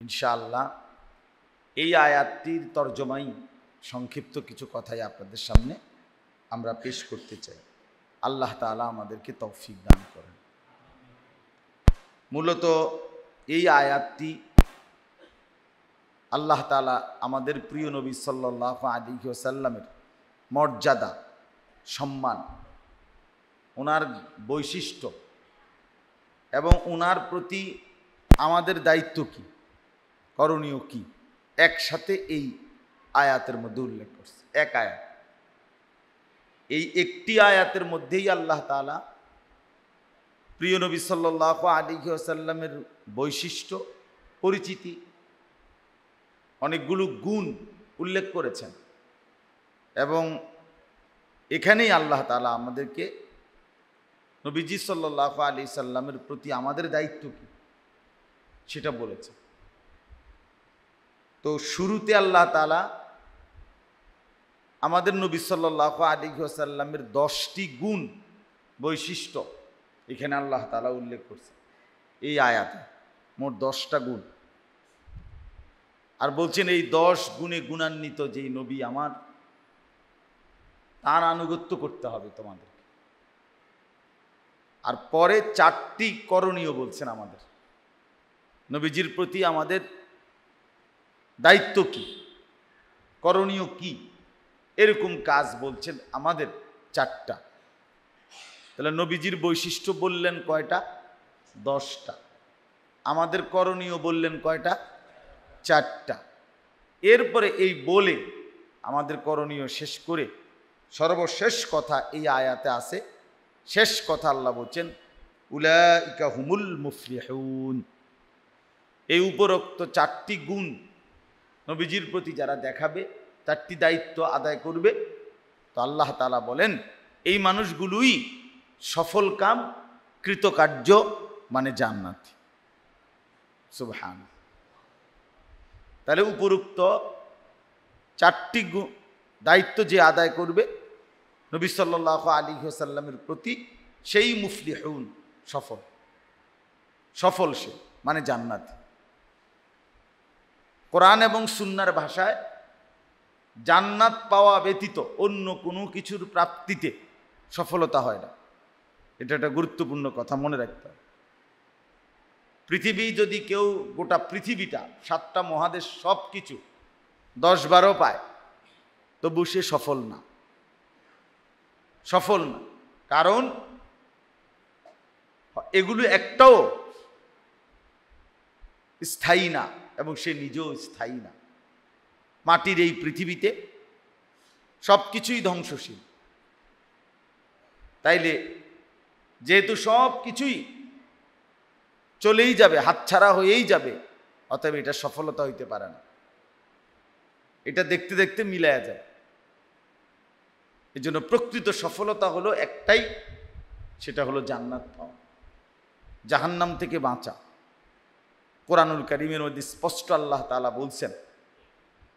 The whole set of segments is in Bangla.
ইনশাআল্লাহ এই আয়াতটির তর্জমাই সংক্ষিপ্ত কিছু কথাই আপনাদের সামনে আমরা পেশ করতে চাই। আল্লাহ তাআলা আমাদেরকে তৌফিক দান করেন। মূলত এই আয়াতটি আল্লাহ তাআলা আমাদের প্রিয় নবী সাল্লাল্লাহু আলাইহি ওয়াসাল্লামের মর্যাদা, সম্মান, ওনার বৈশিষ্ট্য এবং ওনার প্রতি আমাদের দায়িত্ব কি, করণীয় কি, একসাথে এই আয়াতের মধ্যে উল্লেখ করছে। এক আয়াত, এই একটি আয়াতের মধ্যেই আল্লাহ তাআলা প্রিয় নবী সাল্লাল্লাহু আলাইহি ওয়াসাল্লামের বৈশিষ্ট্য, পরিচিতি, অনেকগুলো গুণ উল্লেখ করেছেন এবং এখানেই আল্লাহ তাআলা আমাদেরকে নবীজি সাল্লাল্লাহু আলাইহি সাল্লামের প্রতি আমাদের দায়িত্ব কি সেটা বলেছে। তো শুরুতে আল্লাহ তাআলা আমাদের নবী সাল্লাল্লাহু আলাইহি ওয়াসাল্লামের 10টি গুণ, বৈশিষ্ট্য এখানে আল্লাহ তাআলা উল্লেখ করছে এই আয়াতে, মোট 10টা গুণ। আর বলছেন এই 10 গুণে গুণান্বিত যেই নবী আমার, তার আনুগত্য করতে হবে তোমাদের। আর পরে 4টি করণীয় বলছেন আমাদের, নবীজির প্রতি আমাদের দায়িত্ব কি, করণীয় কি, এরকম কাজ বলছেন আমাদের 4টা। তাহলে নবীজির বৈশিষ্ট্য বললেন কয়টা? 10টা। আমাদের করণীয় বললেন কয়টা? 4টা। এরপরে এই বলে আমাদের করণীয় শেষ করে সর্বশেষ কথা এই আয়াতে আছে। শেষ কথা আল্লাহ বলছেন উলাইকা হুমুল মুফলিহুন। এই উপরোক্ত 4টি গুণ নবীজির প্রতি যারা দেখাবে, 4টি দায়িত্ব আদায় করবে, তো আল্লাহ তাআলা বলেন এই মানুষগুলোই সফল কাম, কৃতকার্য, মানে জান্নাতি। সুবহানাল্লাহ। তাহলে উপরোক্ত 4টি দায়িত্ব যে আদায় করবে নবী সাল্লাল্লাহু আলাইহি ওয়াসাল্লামের প্রতি, সেই মুফলিহুন, সফল, সফল সে মানে জান্নাতি। কোরআন এবং সুন্নাহর ভাষায় জান্নাত পাওয়া ব্যতীত অন্য কোনো কিছুর প্রাপ্তিতে সফলতা হয় না। এটা একটা গুরুত্বপূর্ণ কথা, মনে রাখতে হবে। পৃথিবী যদি কেউ, গোটা পৃথিবীটা, 7টা মহাদেশ, সব কিছু 10-12 পায়, তবু সে সফল না, সফল না। কারণ এগুলো একটাও স্থায়ী না এবং সে নিজেও স্থায়ী না। মাটির এই পৃথিবীতে সব কিছুই ধ্বংসশীল। তাইলে যেহেতু সব কিছুই চলেই যাবে, হাতছাড়া হয়েই যাবে, অতএব এটা সফলতা হইতে পারে না। এটা দেখতে দেখতে মিলায়া যায়। এই জন্য প্রকৃত সফলতা হলো একটাই, সেটা হলো জান্নাত পাওয়া, জাহান্নাম থেকে বাঁচা। কোরআনুল কারীমের মধ্যে স্পষ্ট আল্লাহ তাআলা বলছেন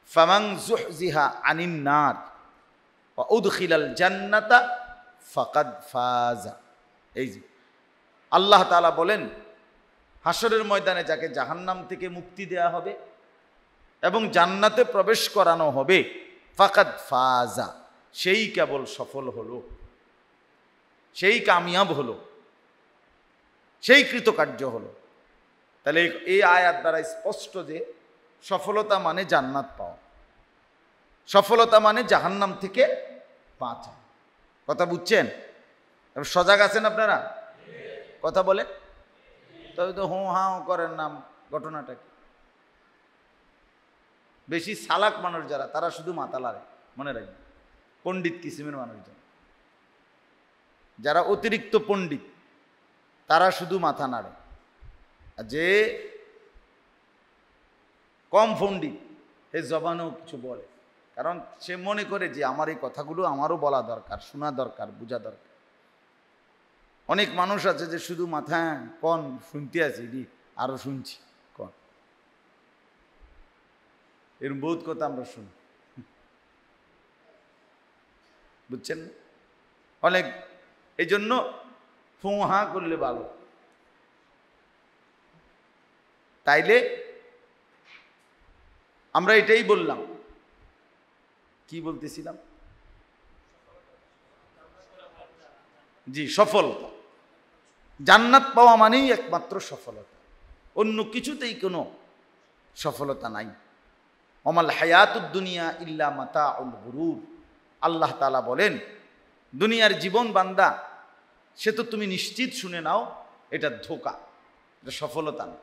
ফামান যুহজিহা আনিন নার ওয়া উদখিলাল জান্নাতা ফাকাদ ফাজা। এই যে আল্লাহ তাআলা বলেন হাসরের ময়দানে যাকে জাহান্নাম থেকে মুক্তি দেয়া হবে এবং জান্নাতে প্রবেশ করানো হবে, ফাকাদ ফাজা, সেই কেবল সফল হলো, সেই কামিয়াব হলো, সেই কৃতকার্য হলো। তাহলে এই আয়াত দ্বারা স্পষ্ট যে সফলতা মানে জান্নাত পাওয়া, সফলতা মানে জাহান্নাম থেকে বাঁচা। কথা বুঝছেন? সজাগ আছেন আপনারা? কথা বলে তবে তো হোঁ হাও করেন না। ঘটনাটা কি? বেশি চালাক মানুষ যারা, তারা শুধু মাথা লাড়ে, মনে রাখবেন। পণ্ডিত কিসিমের মানুষ যারা অতিরিক্ত পণ্ডিত, তারা শুধু মাথা নাড়ে। যে কম পণ্ডিত, এ জবানেও কিছু বলে, কারণ সে মনে করে যে আমার এই কথাগুলো আমারও বলা দরকার, শোনা দরকার, বোঝা দরকার। অনেক মানুষ আছে যে শুধু মাথা কন শুনতে আছি, আরো শুনছি কন, এরকম বহুত কথা আমরা শুনি, বুঝছেন? অনেক, এই জন্য ফোঁ হাঁ করলে ভালো। তাইলে আমরা এটাই বললাম। কি বলতেছিলাম? জি, সফলতা। জান্নাত পাওয়া মানেই একমাত্র সফলতা, অন্য কিছুতেই কোনো সফলতা নাই। ওমাল হায়াতুদ দুনিয়া ইল্লা মাতাউল গুরুর। আল্লাহ তাআলা বলেন, দুনিয়ার জীবন বান্দা, সে তো তুমি নিশ্চিত শুনে নাও, এটা ধোঁকা, এটা সফলতা না।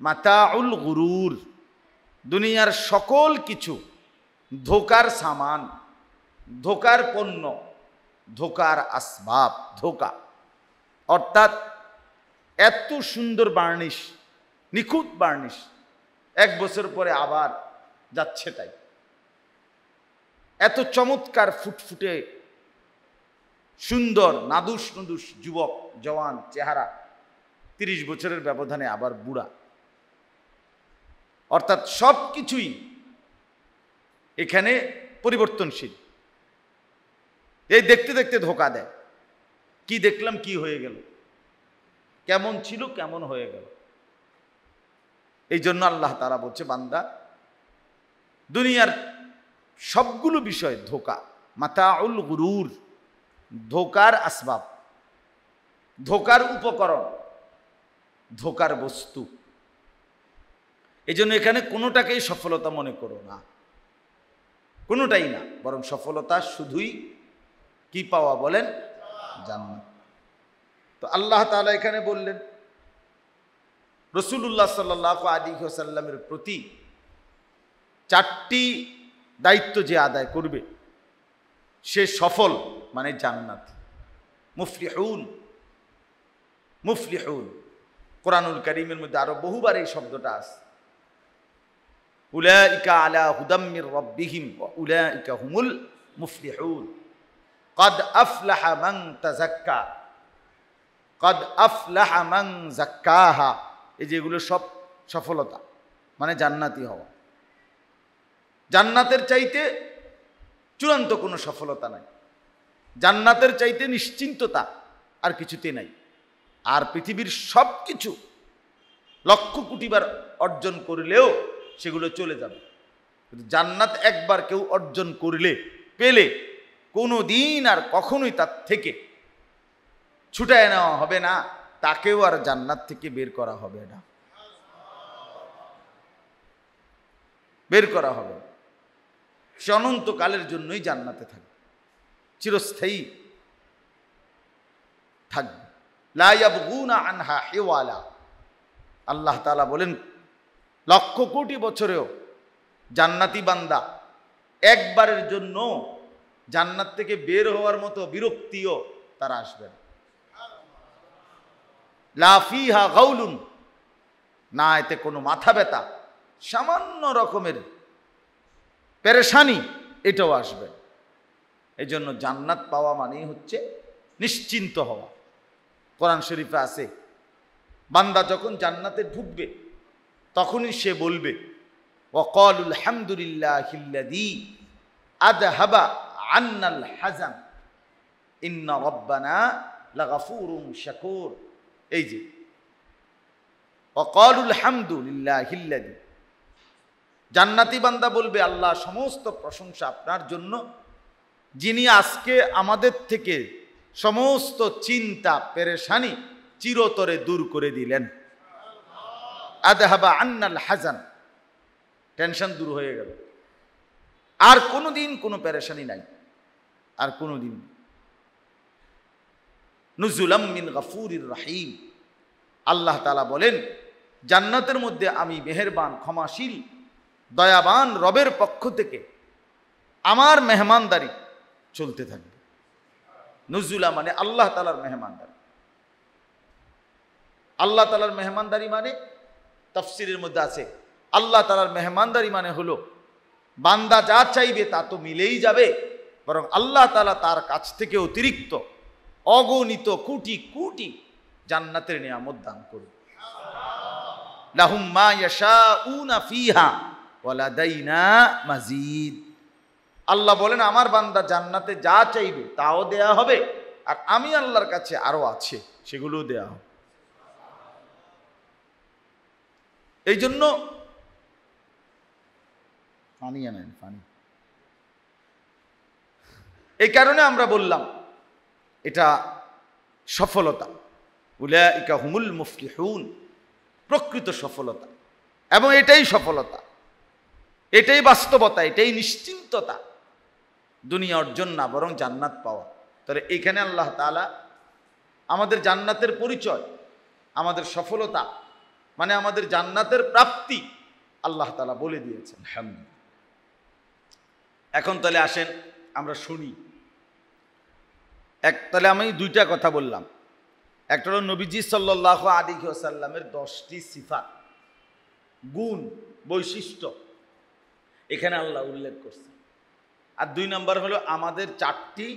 মাতাউল গুরুর, দুনিয়ার সকল কিছু ধোঁকার সামান, ধোঁকার পণ্য, ধোঁকার আসবাব, ধোঁকা। অর্থাৎ এত সুন্দর বার্নিশ, নিখুঁত বার্নিশ, 1 বছর পরে আবার যাচ্ছে তাই। এত চমৎকার ফুটফুটে সুন্দর নাদুস নুদুস যুবক জওয়ান চেহারা, 30 বছরের ব্যবধানে আবার বুড়া। অর্থাৎ সব কিছুই এখানে পরিবর্তনশীল। এই দেখতে দেখতে ধোঁকা দেয়, কি দেখলাম কি হয়ে গেল, কেমন ছিল কেমন হয়ে গেল। এই জন্য আল্লাহ তাআলা বলছে, বান্দা, দুনিয়ার সবগুলো বিষয় ধোঁকা, মাতাউল গুরুর, ধোঁকার আসবাব, ধোঁকার উপকরণ, ধোঁকার বস্তু। এই জন্য এখানে কোনোটাকেই সফলতা মনে করো না, কোনোটাই না, বরং সফলতা শুধুই কি পাওয়া বলেন? জান্নাত। তো আল্লাহ তাআলা এখানে বললেন, রাসূলুল্লাহ সাল্লাল্লাহু আলাইহি ওয়াসাল্লামের প্রতি 4টি দায়িত্ব যে আদায় করবে সে সফল, মানে জান্নাত। মুফলিহুন, মুফলিহুন, কোরআনুল কারীমের মধ্যে আরো বহুবার এই শব্দটা আছে। উলাইকা আলা হুদাম মির রাব্বিহিম ওয়া উলাইকা হুমুল মুফলিহুন। ক্বাদ আফলাহা মান তাযাক্কা, ক্বাদ আফলাহা মান যাক্কাহা। এই যেগুলো সব সফলতা, মানে জান্নাতি হওয়া। জান্নাতের চাইতে চূড়ান্ত কোনো সফলতা নাই, জান্নাতের চাইতে নিশ্চিন্ততা আর কিছুতে নাই। আর পৃথিবীর সব কিছু লক্ষ কোটিবার অর্জন করলেও সেগুলো চলে যাবে, কিন্তু জান্নাত একবার কেউ অর্জন করলে, পেলে, কোনো দিন আর কখনোই তার থেকে ছুটায় নেওয়া হবে না, তাকেও আর জান্নাত থেকে বের করা হবে না, বের করা হবে। সে অনন্তকালের জন্যই জান্নাতে থাকবে, চিরস্থায়ী থাকবে। লা ইয়াবগুনা আনহা হিওয়ালা। আল্লাহ তাআলা বলেন, লক্ষ কোটি বছরেও জান্নাতি বান্দা একবারের জন্য জান্নাত থেকে বের হওয়ার মতো বিরক্তিও তারা আসবে না। লা ফিহা গাউলুন, না এতে কোনো মাথা ব্যথা, সামান্য রকমের পেরেশানি এটাও আসবে। এই জন্য জান্নাত পাওয়া মানেই হচ্ছে নিশ্চিন্ত হওয়া। কোরআন শরীফে আছে, বান্দা যখন জান্নাতে ঢুকবে তখনই সে বলবে, ওয়াকালুল হামদুলিল্লাহিল্লাযী আযহাবা আন্নাল হাযান ইন্না রাব্বানা লাগাফুরুন শাকুর। এই যে ওয়াকালুল হামদুলিল্লাহিল্লাযী, জান্নাতি বান্দা বলবে, আল্লাহ সমস্ত প্রশংসা আপনার জন্য, যিনি আজকে আমাদের থেকে সমস্ত চিন্তা পেরেশানি চিরতরে দূর করে দিলেন। আযহাবা আন্নাল হাযান, টেনশন দূর হয়ে গেল, আর কোনোদিন কোনো পেরেশানি নাই, আর কোনোদিন। নুজুলাম মিন গাফুরির রহিম। আল্লাহ তাআলা বলেন, জান্নাতের মধ্যে আমি মেহেরবান, ক্ষমাশীল, দয়াবান রবের পক্ষ থেকে আমার মেহমানদারি চলতে থাকবে। নুজুলা মানে আল্লাহ তাআলার মেহমানদারি। আল্লাহ তাআলার মেহমানদারি মানে তাফসীরের মধ্যে আছে, আল্লাহ তাআলার মেহমানদারি মানে হলো বান্দা যা চাইবে তা তো মিলেই যাবে, বরং আল্লাহ তাআলা তার কাছ থেকে অতিরিক্ত অগণিত কোটি কোটি জান্নাতের নিয়ামত দান করবে। লাহুম মা ইয়াশাউনা ফিহা ওয়া লাদাইনা মাজিদ। আল্লাহ বলেন, আমার বান্দা জান্নাতে যা চাইবে তাও দেয়া হবে, আর আমি আল্লাহর কাছে আরো আছে, সেগুলোও দেয়া হবে। এই জন্য পানি আনেন, পানি। এই কারণে আমরা বললাম এটা সফলতা, উলাইকা হুমুল মুফলিহুন, প্রকৃত সফলতা। এবং এটাই সফলতা, এটাই বাস্তবতা, এটাই নিশ্চিন্ততা, দুনিয়া অর্জন না বরং জান্নাত পাওয়া। তাহলে এইখানে আল্লাহ তাআলা আমাদের জান্নাতের পরিচয়, আমাদের সফলতা মানে আমাদের জান্নাতের প্রাপ্তি আল্লাহ তাআলা বলে দিয়েছেন। আলহামদুলিল্লাহ। এখন তাহলে আসেন আমরা শুনি। তাহলে আমি দুইটা কথা বললাম, একটা হলো নবীজি সাল্লাল্লাহু আলাইহি ওয়াসাল্লামের 10টি সিফাত, গুণ, বৈশিষ্ট্য এখানে আল্লাহ উল্লেখ করছেন। আর 2 নম্বর হলো আমাদের 4টি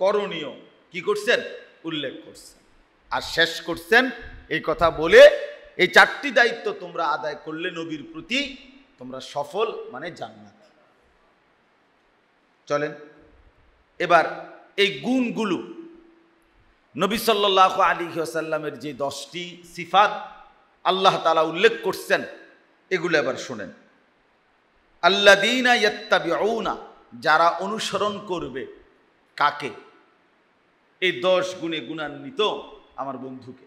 করণীয় কি করছেন, উল্লেখ করছেন। আর শেষ করছেন এই কথা বলে, এই 4টি দায়িত্ব তোমরা আদায় করলে নবীর প্রতি তোমরা সফল মানে জান্নাত। চলেন এবার এই গুণগুলো, নবী সাল্লাল্লাহু আলাইহি ওয়াসাল্লামের যে 10টি সিফাত আল্লাহ তাআলা উল্লেখ করছেন এগুলো এবার শুনেন। আল্লাযীনা ইয়াত্তাবিউনা, যারা অনুসরণ করবে কাকে, এই 10 গুণে গুণান্বিত আমার বন্ধুকে।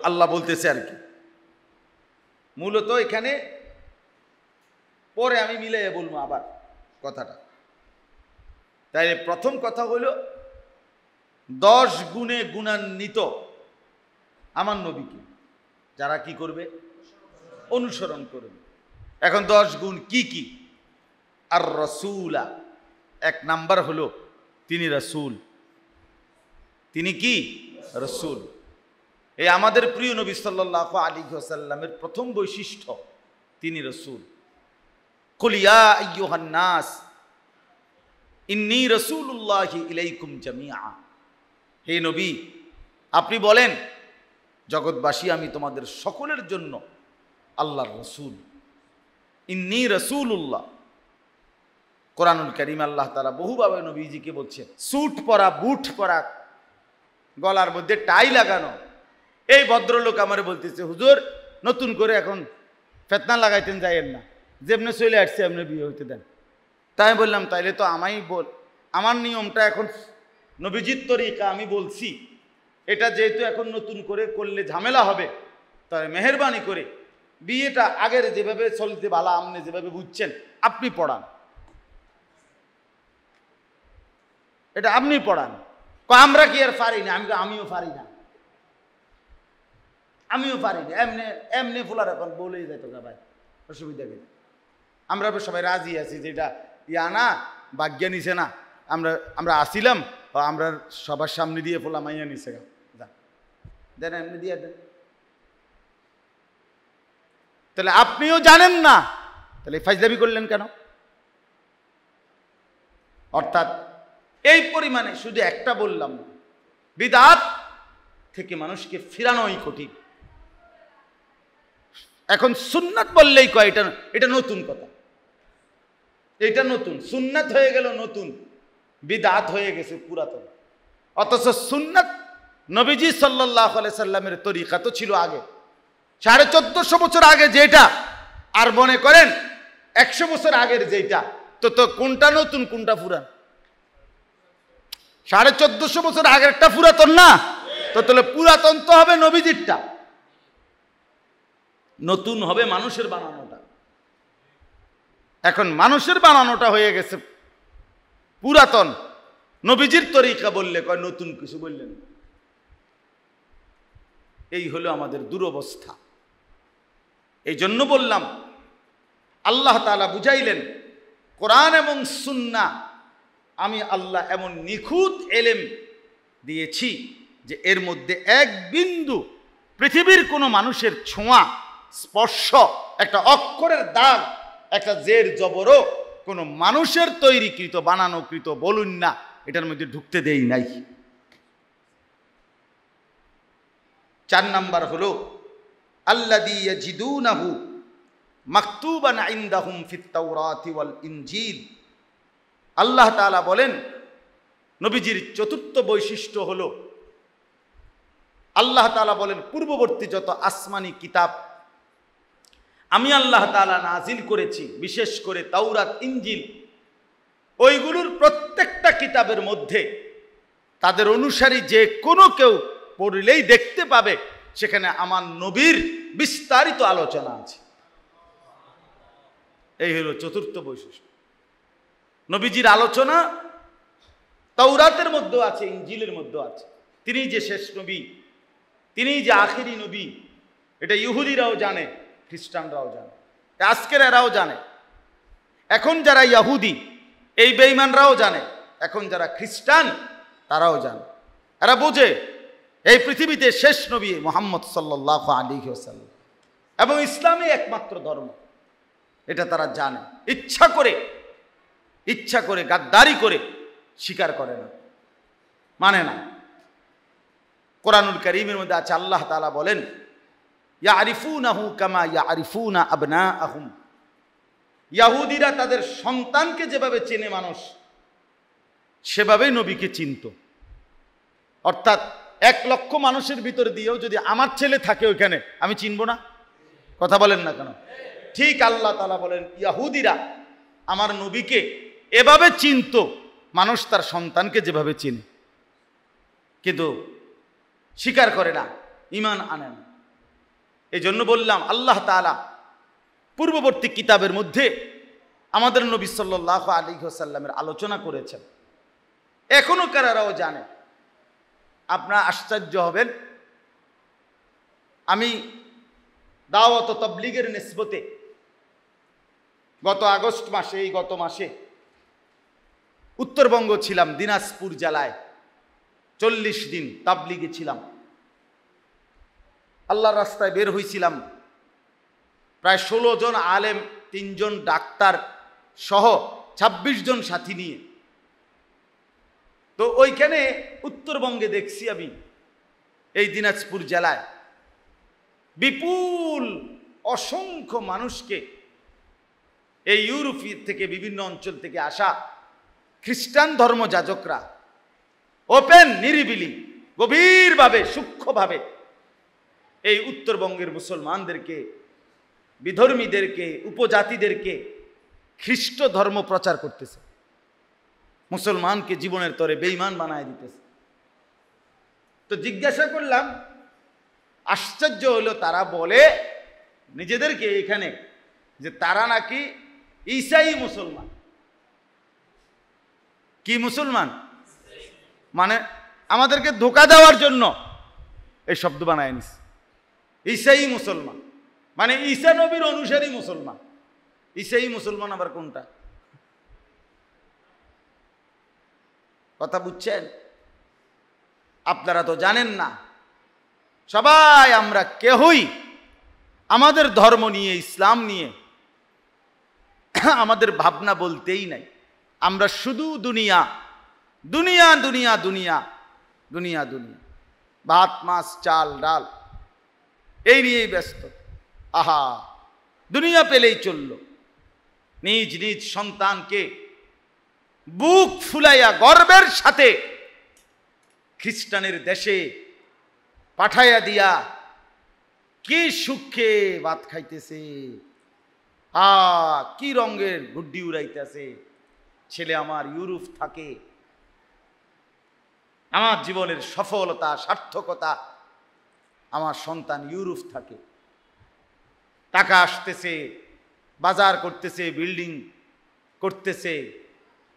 আল্লাহ বলতেছে আর কি, মূলত এখানে পরে আমি মিলাইয়া বলবো আবার কথাটা। তাই প্রথম কথা হলো 10 গুণে গুণান্বিত আমার নবীকে যারা কি করবে, অনুসরণ করবে। এখন 10 গুণ কি কি? আর রাসূলা, 1 নাম্বার হলো তিনি রাসূল। তিনি কি? রাসূল। এই আমাদের প্রিয় নবী সাল্লাল্লাহু আলাইহি ওয়াসাল্লামের প্রথম বৈশিষ্ট্য তিনি রাসূল। কুল ইয়া আইয়ুহান নাস ইন্নী রাসূলুল্লাহি ইলাইকুম জামিআ, হে নবী আপনি বলেন জগৎবাসী আমি তোমাদের সকলের জন্য আল্লাহর রাসূল। ইন্নী রাসূলুল্লাহ। কোরআনুল কারীম আল্লাহ তাআলা বহুভাবে নবীজিকে বলছেন। স্যুট পরা, বুট পরা, গলার মধ্যে টাই লাগানো এই ভদ্রলোক আমারে বলতেছে, হুজুর নতুন করে এখন ফেতনা লাগাইতেন যাইয়েন না, যেমনি চলে আসছে এমনি বিয়ে হইতে দেন। তাই বললাম তাইলে তো আমার নিয়মটা এখন নবীজির তরিকা আমি বলছি, এটা যেহেতু এখন নতুন করে করলে ঝামেলা হবে, তাই মেহেরবানি করে বিয়েটা আগের যেভাবে চলতে বালা আপনি যেভাবে বুঝছেন আপনি পড়ান, এটা আপনি পড়ান। আমরা কি আর পারি না? আমিও পারি না, আমিও পারি না। এমনি এমনি ফুলার এখন বলেই যেত না ভাই, অসুবিধা কি? আমরা সবাই রাজি আছি, যেটা ইয়া না বাগ্যা নিছে না, আমরা আসিলাম, আমরা সবার সামনে দিয়ে ফোলা মাইয়া নিছে দেন, এমনি দিয়ে দেন। তাহলে আপনিও জানেন না, তাহলে ফাজলামি করলেন কেন? অর্থাৎ এই পরিমাণে শুধু একটা বললাম, বিদআত থেকে মানুষকে ফিরানোই কঠিন। এখন সুন্নাত বললেই কয় এটা নতুন কথা, এটা নতুন, সুন্নাত হয়ে গেল নতুন, বিদআত হয়ে গেছে পুরাতন। অথচ সুন্নাত নবীজি সাল্লাল্লাহু আলাইহি সাল্লামের তরিকা তো ছিল আগে, 1450 বছর আগে যেটা, আর মনে করেন 100 বছর আগের যেটা, তো কোনটা নতুন কোনটা পুরান? 1450 বছর আগেরটা পুরাতন না? তো তাহলে পুরাতন তো হবে নবীজিরটা, নতুন হবে মানুষের বানানোটা। এখন মানুষের বানানোটা হয়ে গেছে পুরাতন, নবীজির তরিকা বললে কয় নতুন কিছু বললেন। এই হলো আমাদের দুরবস্থা। এই জন্য বললাম আল্লাহ তাআলা বুঝাইলেন কোরআন এবং সুন্নাহ আমি আল্লাহ এমন নিখুঁত এলেম দিয়েছি যে এর মধ্যে এক বিন্দু পৃথিবীর কোনো মানুষের ছোঁয়া, স্পর্শ, একটা অক্ষরের দাগ, একটা জের জবরও কোনো মানুষের তৈরিকৃত বানানোকৃত বলুন না এটার মধ্যে ঢুকতে দেই নাই। 4 নাম্বার হলো আল্লাযী ইয়াজিদুনাহু মাকতুবান ইনদাহুম ফিত তাওরাতি ওয়াল ইনজিল। আল্লাহ তাআলা বলেন নবীজির 4র্থ বৈশিষ্ট্য হলো আল্লাহ তাআলা বলেন পূর্ববর্তী যত আসমানি কিতাব আমি আল্লাহ তাআলা নাজিল করেছি, বিশেষ করে তাওরাত, ইনজিল, ওইগুলোর প্রত্যেকটা কিতাবের মধ্যে তাদের অনুসারী যে কোনো কেউ পড়লেই দেখতে পাবে সেখানে আমার নবীর বিস্তারিত আলোচনা আছে। এই হলো চতুর্থ বৈশিষ্ট্য। নবীজির আলোচনা তাওরাতের মধ্যে আছে, ইনজিলের মধ্যে আছে। তিনি যে শেষ নবী, তিনি যে আখিরি নবী, এটা ইহুদিরাও জানে, খ্রিস্টানরাও জানে, আজকের এরাও জানে। এখন যারা ইহুদি এই বেঈমানরাও জানে, এখন যারা খ্রিস্টান তারাও জানে। এরা বোঝে এই পৃথিবীতে শেষ নবী মুহাম্মদ সাল্লাল্লাহু আলাইহি ওয়াসাল্লাম এবং ইসলামই একমাত্র ধর্ম, এটা তারা জানে। ইচ্ছা করে গাদ্দারি করে স্বীকার করে না, মানে না। কোরআনুল কারীমের মধ্যে আছে, আল্লাহ তাআলা বলেন, ইয়ারিফুনাহু কামা ইয়ারিফুনা আবনাআহুম। ইহুদিরা তাদের সন্তানকে যেভাবে চেনে মানুষ, সেভাবেই নবীকে চিনত। অর্থাৎ 1 লক্ষ মানুষের ভিতর দিয়েও যদি আমার ছেলে থাকে ওইখানে, আমি চিনব না? কথা বলেন না কেন? ঠিক আল্লাহ তাআলা বলেন, ইহুদিরা আমার নবীকে এভাবে চিনত মানুষ তার সন্তানকে যেভাবে চিনে, কিন্তু স্বীকার করে না, ঈমান আনে না। এই জন্য বললাম, আল্লাহ তাআলা পূর্ববর্তী কিতাবের মধ্যে আমাদের নবী সাল্লাল্লাহু আলাইহি ওয়াসাল্লামের আলোচনা করেছেন, এখনো কারারাও জানে। আপনারা আশ্চর্য হবেন, আমি দাওয়াত ও তাবলীগের নিসবতে গত আগস্ট মাসে, এই গত মাসে উত্তরবঙ্গ ছিলাম, দিনাজপুর জেলায় 40 দিন তাবলীগে ছিলাম। আল্লাহর রাস্তায় বের হয়েছিলাম প্রায় 16 জন আলেম, 3 জন ডাক্তার সহ 26 জন সাথী নিয়ে। তো ওইখানে উত্তরবঙ্গে দেখছি আমি, এই দিনাজপুর জেলায় বিপুল অসংখ্য মানুষকে এই ইউরোপ থেকে, বিভিন্ন অঞ্চল থেকে আসা খ্রিস্টান ধর্মযাজকরা ওপেন, নিরিবিলি, গভীরভাবে, সূক্ষ্মভাবে এই উত্তরবঙ্গের মুসলমানদেরকে, বিধর্মীদেরকে, উপজাতিদেরকে খ্রিস্ট ধর্ম প্রচার করতেছে, মুসলমানকে জীবনের তরে বেঈমান বানায় দিতেছে। তো জিজ্ঞাসা করলাম, আশ্চর্য হলো, তারা বলে নিজেদেরকে এখানে যে তারা নাকি ঈসাই মুসলমান। কি মুসলমান? মানে আমাদেরকে ধোঁকা দেওয়ার জন্য এই শব্দ বানায় নিস, ঈসাই মুসলমান, মানে ঈসা নবীর অনুসারী মুসলমান। ঈসাই মুসলমান আবার কোনটা? কথা বুঝছেন? আপনারা তো জানেন না। সবাই আমরা কেহই আমাদের ধর্ম নিয়ে, ইসলাম নিয়ে আমাদের ভাবনা বলতেই নাই। আমরা শুধু দুনিয়া দুনিয়া দুনিয়া দুনিয়া দুনিয়া দুনিয়া, ভাত মাছ চাল ডাল এই নিয়েই ব্যস্ত। আহা, দুনিয়া পেলেই চলল। নিজ নিজ সন্তানকে বুক ফুলাইয়া গর্বের সাথে খ্রিস্টানের দেশে পাঠাইয়া দিয়া কি সুখে ভাত খাইতেছে, কি রঙের গুড্ডি উড়াইতেছে। ছেলে আমার ইউরোপ থাকে, আমার জীবনের সফলতা, সার্থকতা, আমার সন্তান ইউরোপ থাকে, টাকা আসতেছে, বাজার করতেছে, বিল্ডিং করতেছে,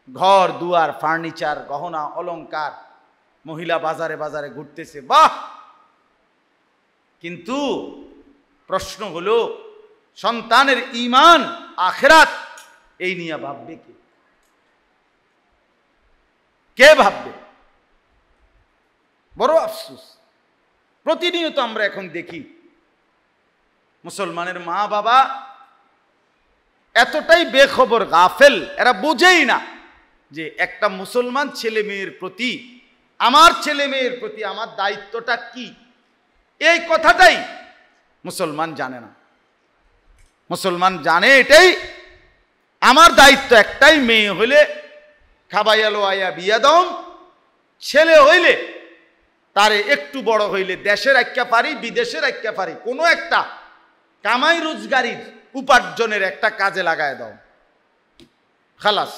ঘর দুয়ার, ফার্নিচার, গহনা অলংকার, মহিলা বাজারে বাজারে ঘুরতেছে, বাহ। কিন্তু প্রশ্ন হলো, সন্তানের ঈমান, আখিরাত এই নিয়ে ভাববে কে? কে ভাববে? বড় আফসোস। প্রতিনিয়ত আমরা এখন দেখি মুসলমানের মা বাবা এতটাই বেখবর, গাফেল, এরা বোঝেই না যে একটা মুসলমান ছেলে মেয়ের প্রতি, আমার ছেলে মেয়ের প্রতি আমার দায়িত্বটা কি। এই কথাটাই মুসলমান জানে না। মুসলমান জানে এটাই আমার দায়িত্ব, একটাই, মেয়ে হইলে খাবাইয়ালো আয়া বিয়া দম, ছেলে হইলে তারে একটু বড় হইলে দেশের একটা পারি, বিদেশের একটা পারি, কোনো একটা কামাই রোজগারির উপার্জনের একটা কাজে লাগায় দাও, খালাস।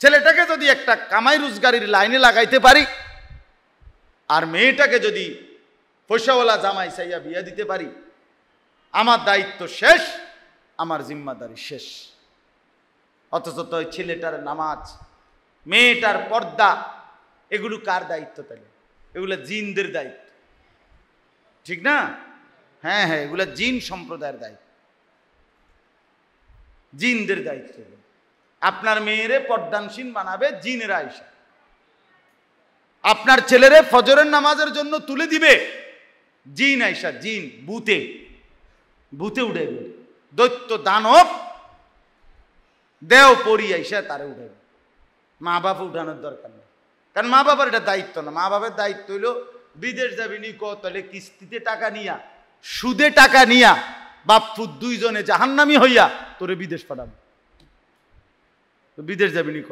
ছেলেটাকে যদি একটা কামাই রোজগারির লাইনে লাগাইতে পারি, আর মেয়েটাকে যদি পয়সাওয়ালা জামাই চাইয়া বিয়া দিতে পারি, আমার দায়িত্ব শেষ, আমার জিম্মাদারি শেষ। অথচ তো ছেলেটার নামাজ, মেয়েটার পর্দা, এগুলো কার দায়িত্ব? তাহলে এগুলো জিনদের দায়িত্ব, ঠিক না? হ্যাঁ হ্যাঁ, এগুলো জিন সম্প্রদায়ের দায়িত্ব, জিনদের দায়িত্ব। আপনার মেয়েরে পর্দানসীন বানাবে জিনেরা আইসা, আপনার ছেলেরে ফজরের নামাজের জন্য তুলে দিবে জিন আইসা, জিন ভূতে ভূতে উঠে গেল, দৈত্য দানব দেও পরি আইসা তারে উঠে। মা বাপ উঠানোর দরকার নেই, কারণ মা বাবার এটা দায়িত্ব না। মা বাবার দায়িত্ব হইল বিদেশ যাবি নি ক, তাহলে কিস্তিতে টাকা নিয়া, সুদে টাকা নিয়া বাপু দুইজনে জাহান্নামী হইয়া তোরে বিদেশ পাঠাবো। বিদেশ যাবি নি ক,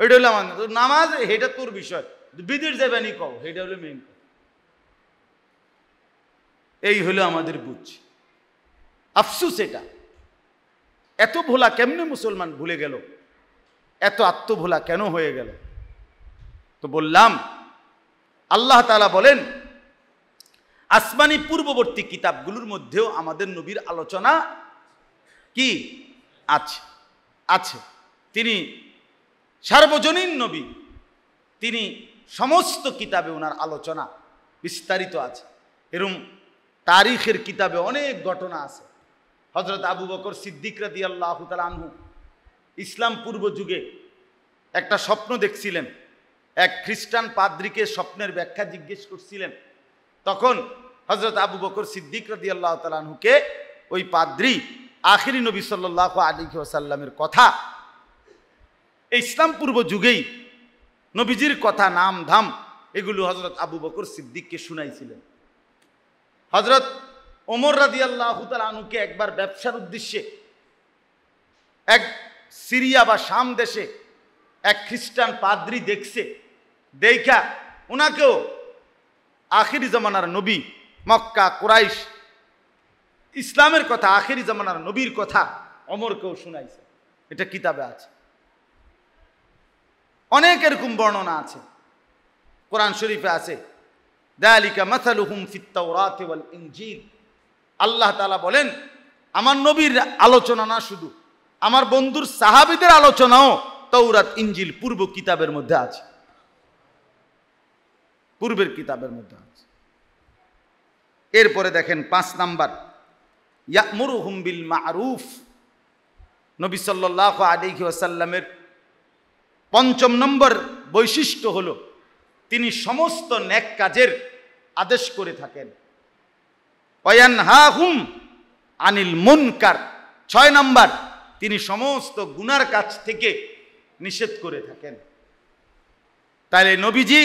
এটা হইলো আমার নামাজ, এটা তোর বিষয়। বিদেশ যাবে নি কও, এটা হলো মেইন। এই হলো আমাদের বুঝ। আফসুস, এটা এত ভোলা কেমনে মুসলমান ভুলে গেল, এত আত্মভোলা কেন হয়ে গেল? তো বললাম, আল্লাহ তাআলা বলেন আসমানি পূর্ববর্তী কিতাবগুলোর মধ্যেও আমাদের নবীর আলোচনা কি আছে? আছে। তিনি সার্বজনীন নবী, তিনি সমস্ত কিতাবে ওনার আলোচনা বিস্তারিত আছে। এরকম তারিখের কিতাবে অনেক ঘটনা আছে। হযরত আবু বকর সিদ্দিক রাদিয়াল্লাহু তাআলা আনহু ইসলাম পূর্ব যুগে একটা স্বপ্ন দেখছিলেন। এক খ্রিস্টান পাদ্রীকে স্বপ্নের ব্যাখ্যা জিজ্ঞেস করছিলেন। তখন হযরত আবু বকর সিদ্দিক রাদিয়াল্লাহু তাআলা আনহুকে ওই পাদ্রী আখিরি নবী সাল্লাল্লাহু আলাইহি ওয়াসাল্লামের কথা, এই ইসলাম পূর্ব যুগেই নবীজির কথা, নাম ধাম, এগুলো হযরত আবু বকর সিদ্দিককে শুনাইছিলেন। হযরত ওমর রাদিয়াল্লাহু তাআলা আনহুকে একবার ব্যবসার উদ্দেশ্যে এক সিরিয়া বা শাম দেশে এক খ্রিস্টান পাদ্রী দেখছে। দেখা ওনাকেও আখিরি জামানার নবী, মক্কা কুরাইশ ইসলামের কথা, আখিরি জামানার নবীর কথা ওমরকেও শুনাইছে। এটা কিতাবে আছে, অনেক এরকম বর্ণনা আছে, কোরআন শরীফে আছে। যালিকা মাসালুহুম ফিত তাওরাতি ওয়াল ইনজিল। আল্লাহ তাআলা বলেন, আমার নবীর আলোচনা না, শুধু আমার বন্ধুর সাহাবীদের আলোচনাও তাওরাত ইনজিল পূর্ব কিতাবের মধ্যে আছে, পূর্বের কিতাবের মধ্যে আছে। এরপরে দেখেন 5 নাম্বার, ইয়ামুরুহুম বিল মা'রুফ। নবী সাল্লাল্লাহু আলাইহি ওয়াসাল্লামের 5 নম্বর বৈশিষ্ট্য হলো তিনি সমস্ত নেক কাজের আদেশ করে থাকেন। ওয়ায়ানহাহুম আনিল মুনকার। 6 নাম্বার, তিনি সমস্ত গুনার কাজ থেকে নিষেধ করে থাকেন। তাহলে নবীজি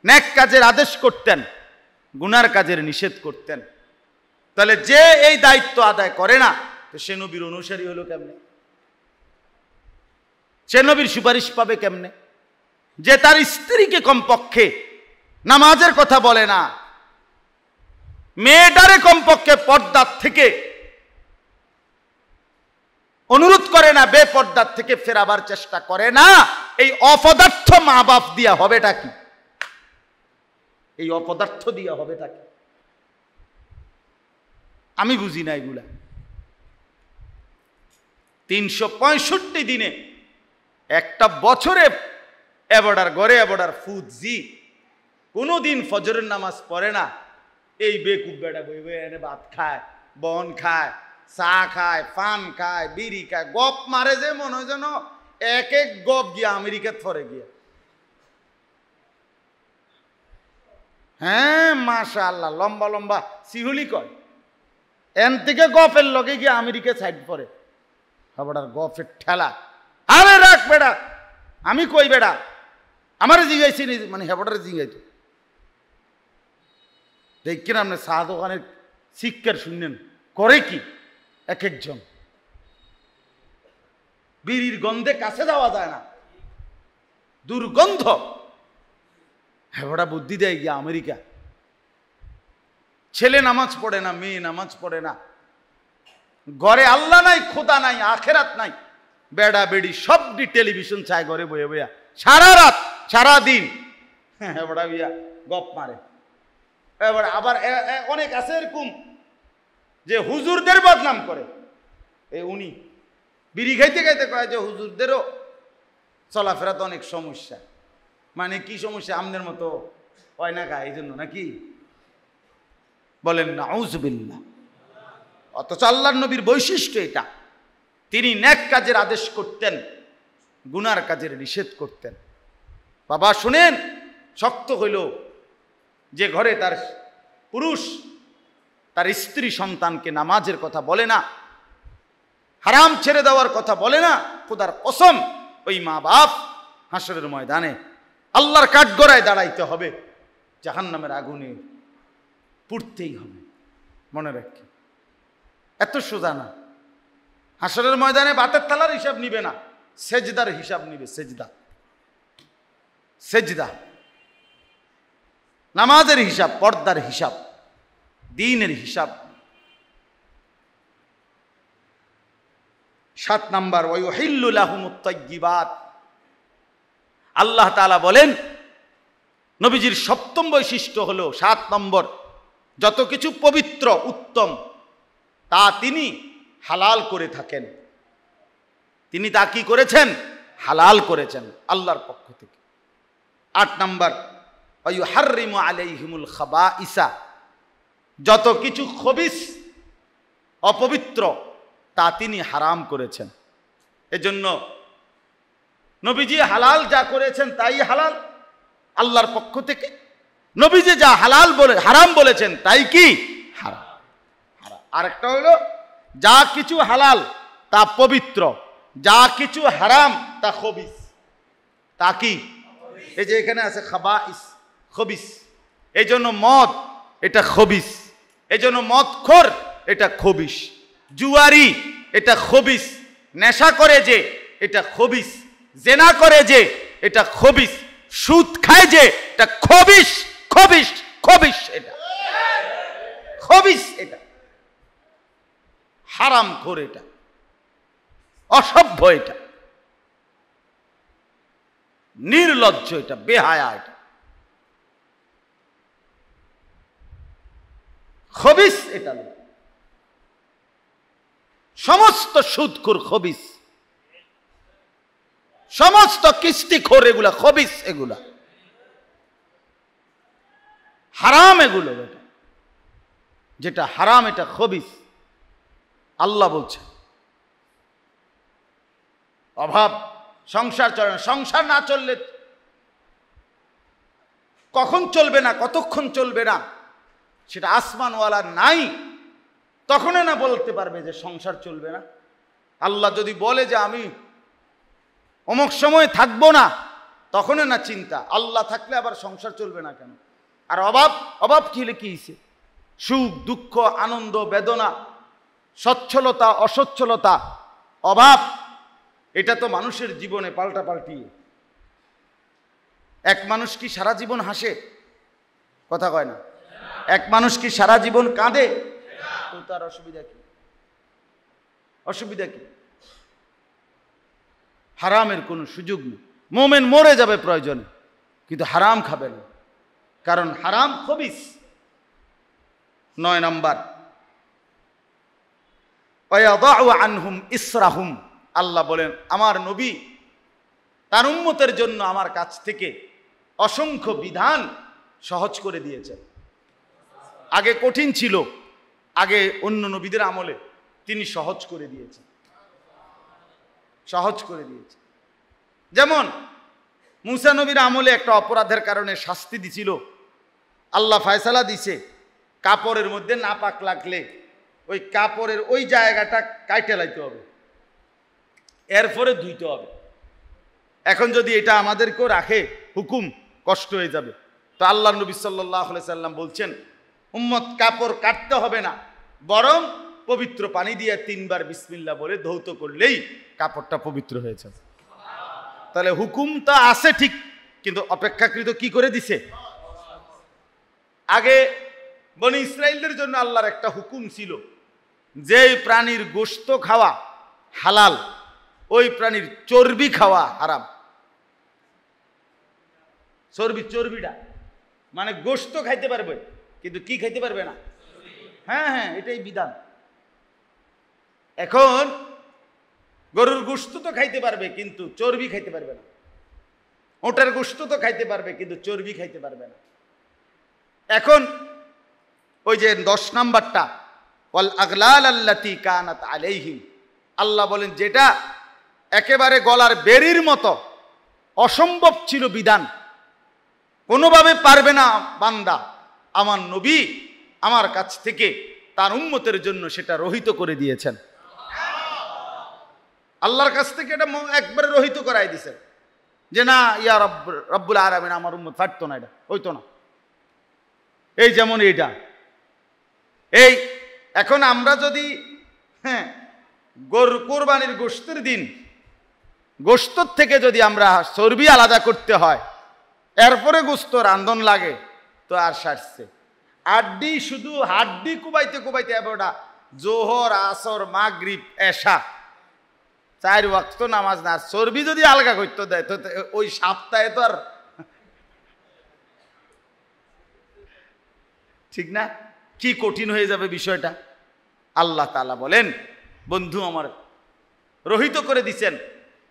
নেক কাজের আদেশ করতেন, গুনার কাজের নিষেধ করতেন। তাহলে যে এই দায়িত্ব আদায় করে না, তো সে নবীর অনুসারী হলো কেমনে? সে নবীর সুপারিশ পাবে কেমনে? যে তার স্ত্রীকে কমপক্ষে নামাজের কথা বলে না, মেয়েটারে কমপক্ষে পর্দার থেকে অনুরোধ করে না, বেপর্দার থেকে ফেরাবার চেষ্টা করে না, এই অপদার্থ মা বাপ দিয়া হবেটা কি? এই অপদার্থ দিয়া হবেটা কি? আমি বুঝি না এগুলা। 365 দিনে একটা বছরে এবড়ার ঘরে এবড়ার ফুজি কোনোদিন ফজরের নামাজ পড়ে না। এই বেকুব বেড়া বই বই এনে ভাত খায়, বন খায়, চা খায়, পান খায়, বিড়ি খায়, গপ মারে, যে মনে হয় যেন এক এক গপ গিয়া আমেরিকাত ফরে গিয়া। হ্যাঁ মাশাআল্লাহ, লম্বা লম্বা সিহুলি কয়, এন থেকে গফের লগে গিয়ে আমেরিকা সাইড পরে। আবার গফের ঠেলা, আরে রাখ বেড়া, আমি কই বেড়া, আমারে জিগাইছি নি, মানে হেবটারে জিগাইতো। দেখেন আপনি চা দোকানের শিক্ষার শুনলেন করে কি এক একজন, বিড়ির গন্ধে কাছে যাওয়া যায় না, দুর্গন্ধ। হেবটা বুদ্ধি দেয় গিয়া আমেরিকা। ছেলে নামাজ পড়ে না, মেয়ে নামাজ পড়ে না, ঘরে আল্লাহ নাই, খোদা নাই, আখেরাত নাই, বেড়া বেড়ি সবটি টেলিভিশন চায় ঘরে বইয়া বইয়া সারা রাত সারা দিন এবারে বিয়া গপ মারে। এবার আবার অনেক আছে এরকম যে হুজুরদের বদনাম করে। উনি বিড়ি খাইতে খাইতে কয় যে হুজুরদেরও চলাফেরা তো অনেক সমস্যা। মানে কি সমস্যা? আমদের মতো হয় না গায়ে, এই জন্য নাকি বলেন না আউযুবিল্লাহ। অথচ আল্লাহর নবীর বৈশিষ্ট্য এটা, তিনি নেক কাজের আদেশ করতেন, গুনার কাজের নিষেধ করতেন। বাবা শুনেন, শক্ত হইল যে ঘরে তার পুরুষ তার স্ত্রী সন্তানকে নামাজের কথা বলে না, হারাম ছেড়ে দেওয়ার কথা বলে না, খোদার কসম ওই মা বাপ হাসরের ময়দানে আল্লাহর কাঠগড়ায় দাঁড়াইতে হবে, জাহান্নামের আগুনে পুড়তেই হবে। মনে রাখি, এত সোজা না। হাসরের ময়দানে বাতের থালার হিসাব নিবে না, সেজদার হিসাব নিবে। সেজদা, সেজদা, নামাজের হিসাব, পর্দার হিসাব, দ্বীনের হিসাব। 7 নাম্বার ওয়ায়ুহিল্লু লাহুমুত তাইয়্যিবাত। আল্লাহ তাআলা বলেন, নবীজির সপ্তম বৈশিষ্ট্য হলো 7 নম্বর, যত কিছু পবিত্র উত্তম তা তিনি হালাল করে থাকেন। তিনি তা কি করেছেন? হালাল করেছেন আল্লাহর পক্ষ থেকে। 8 নাম্বার ওয়ায়ুহাররিমু আলাইহিমুল খাবাইসা। যত কিছু খবিস অপবিত্র তা তিনি হারাম করেছেন। এজন্য নবীজি হালাল যা করেছেন তাই হালাল আল্লাহর পক্ষ থেকে। নবীজি যা হালাল বলে হারাম বলেছেন তাই কি হারাম। আরেকটা হলো যা কিছু হালাল তা পবিত্র, যা কিছু হারাম তা খবিস। তা কি? এই যে এখানে আছে খাবাইস, খবিস। এই জন্য মদ এটা খবিস, এই জন্য মদখোর এটা খবিস, জুয়ারি এটা খবিস, নেশা করে যে এটা খবিস, জেনা করে যে এটা খবিস, সুদ খায় যে এটা খবিস। খবিস, খবিস, এটা খবিস, এটা হারাম খোর, এটা অসভ্য, এটা নির্লজ্জ, এটা বেহায়া, এটা খবিস। এটা সমস্ত সুদখোর খবিস, সমস্ত কিস্তিখোর এগুলা খবিস, এগুলা হারাম। এগুলো যেটা হারাম এটা খবিস। আল্লাহ বলছেন অভাব, সংসার চলে না। সংসার না চললে কখন চলবে না, কতক্ষণ চলবে না, সেটা আসমানওয়ালা নাই, তখনই না বলতে পারবে যে সংসার চলবে না। আল্লাহ যদি বলে যে আমি অমুক সময় থাকবো না, তখনই না চিন্তা। আল্লাহ থাকলে আবার সংসার চলবে না কেন? আর অভাব, অভাব কি হলে কি হয়েছে? সুখ দুঃখ, আনন্দ বেদনা, সচ্ছলতা অসচ্ছলতা, অভাব, এটা তো মানুষের জীবনে পাল্টা পাল্টি। এক মানুষ কি সারা জীবন হাসে? কথা কয় না। এক মানুষ কি সারা জীবন কাঁদে? তো তার অসুবিধা কি? অসুবিধা কি? হারামের কোনো সুযোগ নেই। মোমেন মরে যাবে প্রয়োজনে, কিন্তু হারাম খাবে না, কারণ হারাম খবিস। 9 নাম্বার ওয়ায়াদাউ আনহুম ইসরাহুম। আল্লাহ বলেন আমার নবী তার উম্মতের জন্য আমার কাছ থেকে অসংখ্য বিধান সহজ করে দিয়েছেন। আগে কঠিন ছিল, আগে অন্য নবীদের আমলে তিনি সহজ করে দিয়েছেন, সহজ করে দিয়েছেন। যেমন মুসা নবীর আমলে একটা অপরাধের কারণে শাস্তি দিছিল, আল্লাহ ফয়সালা দিছে কাপড়ের মধ্যে নাপাক লাগলে ওই কাপড়ের ওই জায়গাটা কাইটে লাইতে হবে, এরপরে ধুইতে হবে। এখন যদি এটা আমাদেরকেও রাখে হুকুম, কষ্ট হয়ে যাবে। তো আল্লাহ নবী সাল্লাল্লাহু আলাইহি সাল্লাম বলছেন উম্মত কাপড় কাটতে হবে না, বরং পবিত্র পানি দিয়ে 3 বার বিসমিল্লাহ বলে ধৌত করলেই কাপড়টা পবিত্র হয়ে যাবে। তাহলে হুকুমটা আছে ঠিক, কিন্তু অপেক্ষাকৃত কি করে দিছে। আগে বনি ইসরাইলদের জন্য আল্লাহর একটা হুকুম ছিল, যেই প্রাণীর গোশত খাওয়া হালাল ওই প্রাণীর চর্বি খাওয়া হারাম। চর্বিটা মানে গোশত খাইতে পারবে কিন্তু কি খাইতে পারবে না। হ্যাঁ, এটাই বিধান। এখন গরুর গোশত তো খাইতে পারবে কিন্তু চর্বি খাইতে পারবে না। ওটার গোশত তো খাইতে পারবে কিন্তু চর্বি খাইতে পারবে না। এখন ওই যে 10 নাম্বারটা, ওয়াল আগলাল আল্লাতী কানাত আলাইহিম, আল্লাহ বলেন যেটা একেবারে গলার বেরির মতো অসম্ভব ছিল বিধান, কোনোভাবে পারবে না বান্দা, আমার নবী আমার কাছ থেকে তার উম্মতের জন্য সেটা রহিত করে দিয়েছেন। আল্লাহর কাছ থেকে এটা একবারে রহিত করাই দিয়েছেন যে না ইয়া রব্বুল আলামিন আমার উম্মত পারতো না, এটা হইতো না। এই যেমন এইটা, এই এখন আমরা যদি কোরবানির গোশতের দিন গোশতর থেকে যদি আমরা চর্বি আলাদা করতে হয়, এরপরে গোশত রান্ধন লাগে তো আর সারছে। হাড্ডি শুধু হাড্ডি কুবাইতে কুবাইতে এবারটা জোহর আসর মাগরিব এশা 4 ওয়াক্ত নামাজ না, চর্বি যদি আলগা করতে দেয় তো ওই সপ্তাহে তো আর ঠিক না, কি কঠিন হয়ে যাবে বিষয়টা। আল্লাহ তাআলা বলেন বন্ধু আমার রহিত করে দিছেন,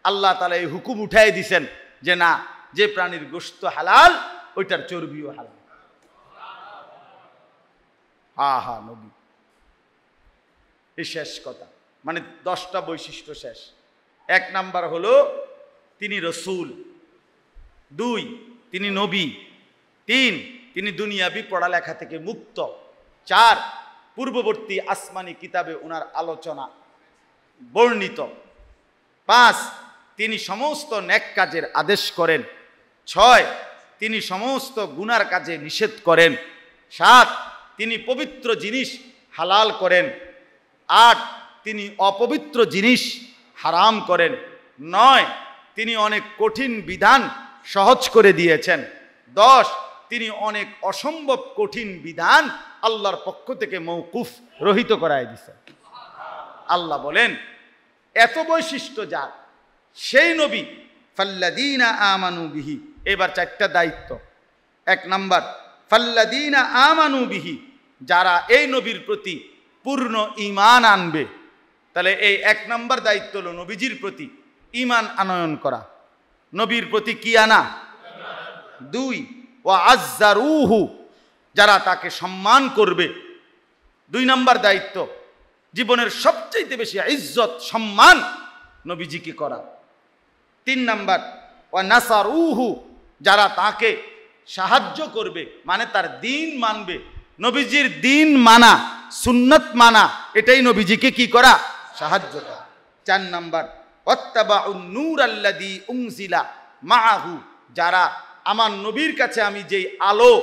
আল্লাহ তাআলা এই হুকুম উঠাই দিছেন যে না, যে প্রাণীর গোশত হালাল ওইটার চর্বিও হালাল। হা নবী, এই শেষ কথা, মানে 10টা বৈশিষ্ট্য শেষ। 1 নাম্বার হলো তিনি রসূল, 2 তিনি নবী, 3 তিনি দুনিয়াবি পড়ালেখা থেকে মুক্ত, 4 পূর্ববর্তী আসমানি কিতাবে ওনার আলোচনা বর্ণিত, 5 তিনি সমস্ত নেক কাজের আদেশ করেন, 6 তিনি সমস্ত গুনার কাজে নিষেধ করেন, 7 তিনি পবিত্র জিনিস হালাল করেন, 8 তিনি অপবিত্র জিনিস হারাম করেন, 9 তিনি অনেক কঠিন বিধান সহজ করে দিয়েছেন, 10 তিনি অনেক অসম্ভব কঠিন বিধান আল্লাহর পক্ষ থেকে মওকুফ রহিত করায় দিয়েছেন। আল্লাহ বলেন এত বৈশিষ্ট্য যার, সেই নবী ফাল্লাযীনা আমানু বিহি। এবার 4টা দায়িত্ব। 1 নাম্বার ফাল্লাযীনা আমানু বিহি, যারা এই নবীর প্রতি পূর্ণ ঈমান আনবে। তাহলে এই 1 নাম্বার দায়িত্ব হলো নবীজির প্রতি ঈমান আনয়ন করা, নবীর প্রতি কি আনা। 2 ওয়া আযযারুহু, যারা তাকে সম্মান করবে। 2 নাম্বার দায়িত্ব জীবনের সবচেয়ে বেশি ইজ্জত সম্মান নবীজিকে করা। 3 নাম্বার ওয়া নাসারুহু, যারা তাকে সাহায্য করবে, মানে তার দ্বীন মানবে। নবীজির দ্বীন মানা, সুন্নাত মানা, এটাই নবীজিকে কি করা, সাহায্য করা। 4 নাম্বার ওয়াত্তাবাউন নূর আল্লাযী উনজিলা মাআহু, যারা আমার নবীর কাছে আমি যেই আলো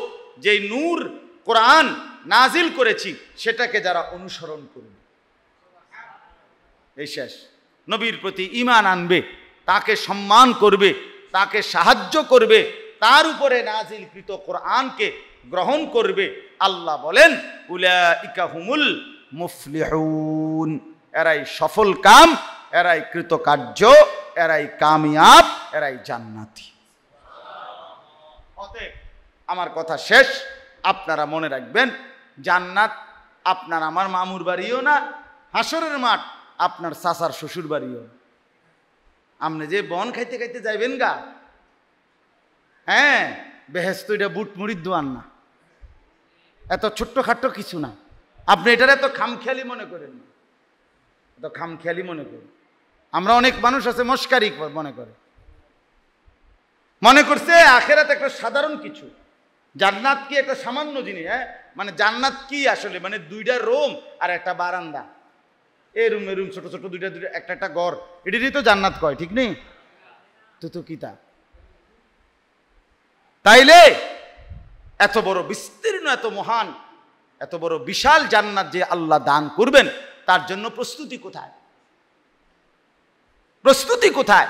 যেই নূর কোরআন নাজিল করেছি সেটাকে যারা অনুসরণ করবে। এই শেষ। নবীর প্রতি ঈমান আনবে, তাকে সম্মান করবে, তাকে সাহায্য করবে, তার উপরে নাজিলকৃত কোরআনকে গ্রহণ করবে। আল্লাহ বলেন উলাইকা হুমুল মুফলিহুন, এরাই সফল কাম, এরাই কৃতকার্য, এরাই কামিয়াব, এরাই জান্নাতি। অতএব আমার কথা শেষ, আপনারা মনে রাখবেন জান্নাত আপনার আমার মামুর বাড়িও না, হাসরের মাঠ আপনার চাচার শ্বশুর বাড়িও। আপনি যে বন খাইতে খাইতে যাইবেন গা, হ্যাঁ বেহেশত এটা বুট মুড়ির দোয়ান না, এত ছোট্ট খাট্ট কিছু না। আপনি এটার এত খামখেয়ালি মনে করেন না, এত খামখেয়ালি মনে করেন। আমরা অনেক মানুষ আছে মস্কারি মনে করছে আখেরাত একটা সাধারণ কিছু, জান্নাত কি একটা সামান্য জিনিস। মানে জান্নাত কি আসলে, মানে 2টা রুম আর একটা বারান্দা, এই রুম ছোট ছোট 2টা একটা ঘর, এটারই তো জান্নাত কয়, ঠিক নেই তো কি তা? তাইলে এত বড় বিস্তীর্ণ, এত মহান, এত বড় বিশাল জান্নাত যে আল্লাহ দান করবেন, তার জন্য প্রস্তুতি কোথায়? প্রস্তুতি কোথায়?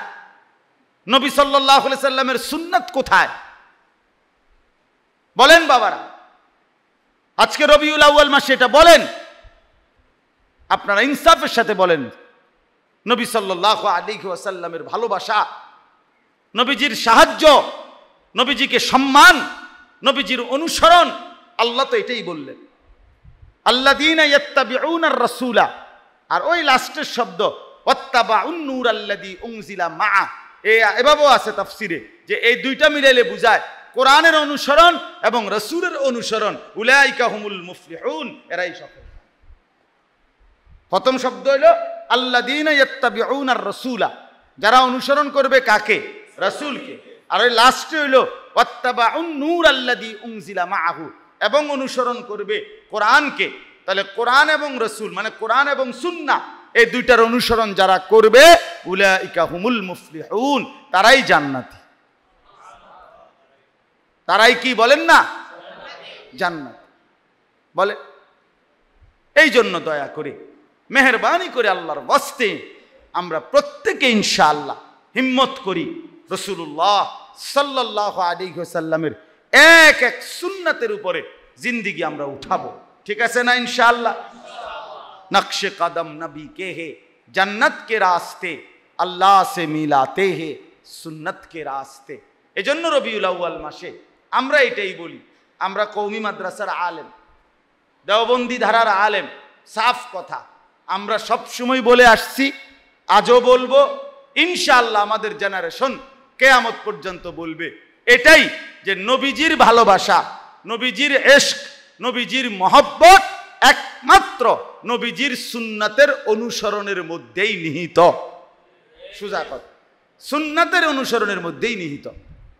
নবী সাল্লাল্লাহু আলাইহি সাল্লামের সুন্নাত কোথায়? বলেন বাবারা, আজকে রবিউল আউয়াল মাসে এটা বলেন আপনারা ইনসাফের সাথে বলেন, নবী সাল্লাল্লাহু আলাইহি ওয়াসাল্লামের ভালোবাসা, নবীজির সাহায্য, নবীজিকে সম্মান, নবীজির অনুসরণ, আল্লাহ তো এটাই বললেন, আল্লাযীনা ইয়াত্তাবিউনার রাসূলা। আর ওই লাস্টের শব্দ ওয়াত্তাবাউন নূর আল্লাযী উনজিলা মাআ, এভাবেও আছে তাফসিরে যে এই দুইটা মিলাইলে বুঝায় কোরআনের অনুসরণ এবং রাসূলের অনুসরণ। উলাইকা হুমুল মুফলিহুন, এরাই সফল। প্রথম শব্দ হলো আল্লাযীনা ইয়াত্তাবিউনার রাসূলা, যারা অনুসরণ করবে কাকে? রাসূলকে। আর ওই লাস্টে হলো ওয়াত্তাবাউন নূর আল্লাযী উনজিলা মাআহু, এবং অনুসরণ করবে কোরআনকে। তাহলে কোরআন এবং রাসূল মানে কোরআন এবং সুন্নাহ, এই দুইটার অনুসরণ যারা করবে উলাইকা হুমুল মুফলিহুন, তারাই জান্নাতি। তারাই কি বলেন না? জান্নাত বলে। এই জন্য দয়া করে মেহেরবানি করে আল্লাহর ওয়াস্তে আমরা প্রত্যেকে ইনশাআল্লাহ হিম্মত করি রাসূলুল্লাহ সাল্লাল্লাহু আলাইহি ওয়াসাল্লামের এক এক সুন্নাতের উপরে জিন্দেগি আমরা উঠাবো। ঠিক আছে না? ইনশাআল্লাহ। নকশে কদম নবী কে হে, जन्नत के रास्ते अल्लाह से मिलाते हैं सुन्नत के रास्ते। এজন্য রবিউল আউয়াল মাসে আমরা এটাই বলি, আমরা কওমি মাদ্রাসার আলেম, দেওবন্দি ধারার আলেম, সাফ কথা আমরা সব সময় বলে আসছি, আজও বলবো, ইনশাআল্লাহ আমাদের জেনারেশন কিয়ামত পর্যন্ত বলবে এটাই, যে নবীজির ভালোবাসা, নবীজির ইশক, নবীজির মহব্বত একমাত্র নবীজির সুন্নাতের অনুসরণের মধ্যেই নিহিত। সোজা কথা, সুন্নাতের অনুসরণের মধ্যেই নিহিত।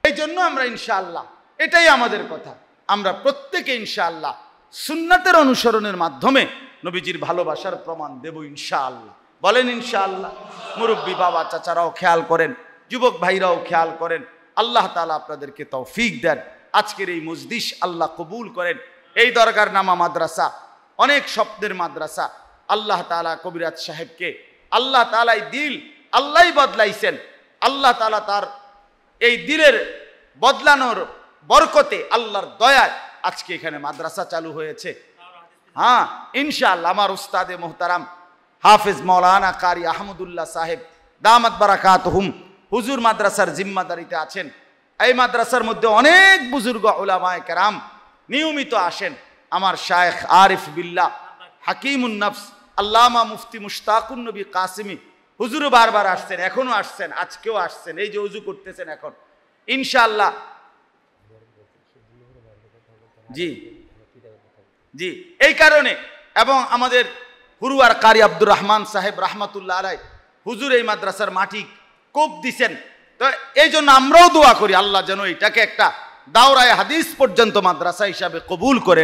এই জন্য আমরা ইনশাআল্লাহ, এটাই আমাদের কথা, আমরা প্রত্যেকে ইনশাআল্লাহ সুন্নাতের অনুসরণের মাধ্যমে নবীজির ভালোবাসার প্রমাণ দেব ইনশাআল্লাহ। বলেন ইনশাআল্লাহ। মুরব্বী বাবা চাচারাও খেয়াল করেন, যুবক ভাইরাও খেয়াল করেন, আল্লাহ তাআলা আপনাদেরকে তৌফিক দেন। আজকের এই মজলিস আল্লাহ কবুল করেন। এই দরগার নামা মাদ্রাসা অনেক স্বপ্নের মাদ্রাসা। আল্লাহ তাআলা কবিরাজ সাহেবকে আল্লাহ তাআলাই দিল আল্লাহই বদলাইছেন। আল্লাহ তাআলা তার এই দিলের বদলানোর বরকতে, আল্লাহর দয়ায় আজকে এখানে মাদ্রাসা চালু হয়েছে। হ্যাঁ ইনশাআল্লাহ আমার উস্তাদে মোহতারাম হাফেজ মৌলানা কারি আহমদুল্লাহ সাহেব দামাত বারাকাতুহুম হুজুর মাদ্রাসার জিম্মাদারিতে আছেন। এই মাদ্রাসার মধ্যে অনেক বুজুর্গ উলামায়ে কেরাম নিয়মিত আসেন। আমার শায়েখ আরিফ বিল্লাহ হাকিমুন নফস আল্লামা মুফতি মুশতাকুন নবী কাসিমি হুজুর বারবার আসছেন, এখনো আসছেন, আজকেও আসছেন, এই যে উজু করতেছেন এখন ইনশাআল্লাহ। জি জি, এই কারণে, এবং আমাদের হুরুয়ার কারি আব্দুর রহমান সাহেব রাহমাতুল্লাহ আলাইহি হুজুর এই মাদ্রাসার মাটি কোপ দিছেন। তো এই জন্য আমরাও দোয়া করি আল্লাহ যেন এটাকে একটা দাওরায়ে হাদিস পর্যন্ত মাদ্রাসা হিসাবে কবুল করে।